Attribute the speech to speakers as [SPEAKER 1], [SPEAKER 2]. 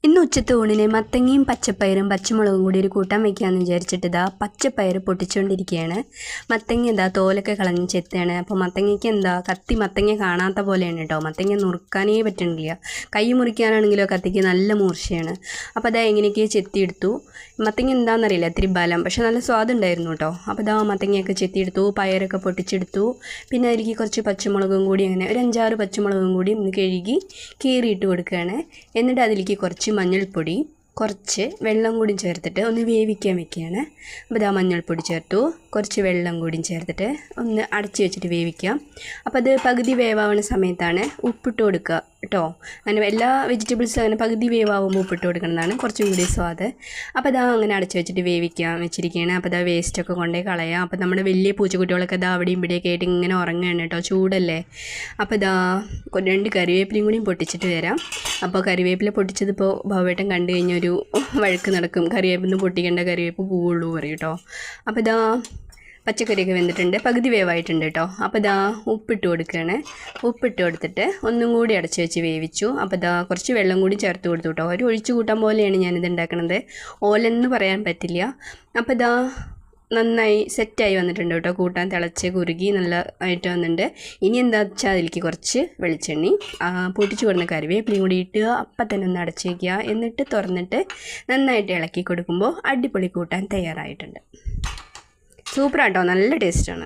[SPEAKER 1] ഇന്ന് ഉച്ചത്തെ ഊണിന് മത്തങ്ങയും പച്ചപ്പയറും പച്ചമുളകും കൂടി ഒരു കൂട്ടാൻ വയ്ക്കാമെന്ന് വിചാരിച്ചിട്ട് ഇതാ പച്ചപ്പയർ പൊട്ടിച്ചുകൊണ്ടിരിക്കുകയാണ്. മത്തങ്ങ ഇതാ തോലൊക്കെ കളഞ്ഞ് ചെത്തുകയാണ്. അപ്പോൾ മത്തങ്ങയ്ക്ക് എന്താ കത്തി മത്തങ്ങ കാണാത്ത പോലെയാണ് കേട്ടോ. മത്തങ്ങ നുറുക്കാനേ പറ്റണില്ല. കൈ മുറിക്കാനാണെങ്കിലോ കത്തിക്ക് നല്ല മൂർച്ചയാണ്. അപ്പോൾ അതാ എങ്ങനെയൊക്കെ ചെത്തിയെടുത്തു. മത്തങ്ങ എന്താണെന്നറിയില്ല, ഇത്തിരി ബലം, പക്ഷെ നല്ല സ്വാദുണ്ടായിരുന്നു കേട്ടോ. അപ്പോൾ ഇതാ മത്തങ്ങയൊക്കെ ചെത്തിയെടുത്തു, പയറൊക്കെ പൊട്ടിച്ചെടുത്തു. പിന്നെ അതിലേക്ക് കുറച്ച് പച്ചമുളകും കൂടി അങ്ങനെ ഒരു 5-6 പച്ചമുളകും കൂടി ഒന്ന് കഴുകി കീറിയിട്ട് കൊടുക്കുകയാണ്. എന്നിട്ട് അതിലേക്ക് കുറച്ച് മഞ്ഞൾപ്പൊടി, കുറച്ച് വെള്ളം കൂടി ചേർത്തിട്ട് ഒന്ന് വേവിക്കാൻ വെക്കുകയാണ്. അപ്പോൾ ഇതാ മഞ്ഞൾപ്പൊടി ചേർത്തു, കുറച്ച് വെള്ളം കൂടി ചേർത്തിട്ട് ഒന്ന് അടച്ച് വെച്ചിട്ട് വേവിക്കാം. അപ്പോൾ അത് പകുതി വേവാവുന്ന സമയത്താണ് ഉപ്പിട്ട് കൊടുക്കുക കേട്ടോ. അങ്ങനെ എല്ലാ വെജിറ്റബിൾസും അങ്ങനെ പകുതി വേവാകുമ്പോൾ ഉപ്പിട്ട് കൊടുക്കുന്നതാണ് കുറച്ചും കൂടി സ്വാദ്. അപ്പോൾ ഇതാ അങ്ങനെ അടച്ച് വെച്ചിട്ട് വേവിക്കാൻ വെച്ചിരിക്കുകയാണ്. അപ്പോൾ ഇതാ വേസ്റ്റൊക്കെ കൊണ്ടേ കളയാം. അപ്പോൾ നമ്മുടെ വലിയ പൂച്ചക്കുട്ടികളൊക്കെ ഇതാ അവിടെയും ഇവിടെയൊക്കെ ആയിട്ട് ഇങ്ങനെ ഉറങ്ങുകയാണ് കേട്ടോ, ചൂടല്ലേ. അപ്പോൾ ഇതാ 2 കറിവേപ്പിലയും കൂടിയും പൊട്ടിച്ചിട്ട് വരാം. അപ്പോൾ കറിവേപ്പില പൊട്ടിച്ചതിപ്പോൾ ഭവേട്ടൻ കണ്ടു കഴിഞ്ഞാൽ ഒരു വഴക്ക് നടക്കും. കറിവേപ്പിന് പൊട്ടിക്കേണ്ട, കറിവേപ്പ് പൂവുള്ളൂ പറയും കേട്ടോ. അപ്പോൾ ഇതാ പച്ചക്കറിയൊക്കെ വെന്തിട്ടുണ്ട്, പകുതി വേവായിട്ടുണ്ട് കേട്ടോ. അപ്പോൾ ഇതാ ഉപ്പിട്ട് കൊടുക്കുകയാണ്. ഉപ്പിട്ട് കൊടുത്തിട്ട് ഒന്നും കൂടി അടച്ച് വെച്ച് വേവിച്ചു. അപ്പോൾ ഇതാ കുറച്ച് വെള്ളം കൂടി ചേർത്ത് കൊടുത്തു കേട്ടോ. ഒരു ഒഴിച്ചു കൂട്ടാൻ പോലെയാണ് ഞാനിത് ഉണ്ടാക്കുന്നത്, ഓലെന്ന് പറയാൻ പറ്റില്ല. അപ്പോൾ ഇതാ നന്നായി സെറ്റായി വന്നിട്ടുണ്ട് കേട്ടോ. കൂട്ടാൻ തിളച്ച് കുറുകി നല്ല ആയിട്ട് വന്നിട്ടുണ്ട്. ഇനി എന്താ വെച്ചാൽ അതിലേക്ക് കുറച്ച് വെളിച്ചെണ്ണി പൊട്ടിച്ച് കൊടുക്കുന്ന കറിവേപ്പിലയും കൂടി ഇട്ട് അപ്പം തന്നെ ഒന്ന് അടച്ച് വയ്ക്കുക. എന്നിട്ട് തുറന്നിട്ട് നന്നായിട്ട് ഇളക്കി കൊടുക്കുമ്പോൾ അടിപൊളി കൂട്ടാൻ തയ്യാറായിട്ടുണ്ട്. സൂപ്പറാട്ടോ, നല്ല ടേസ്റ്റാണ്.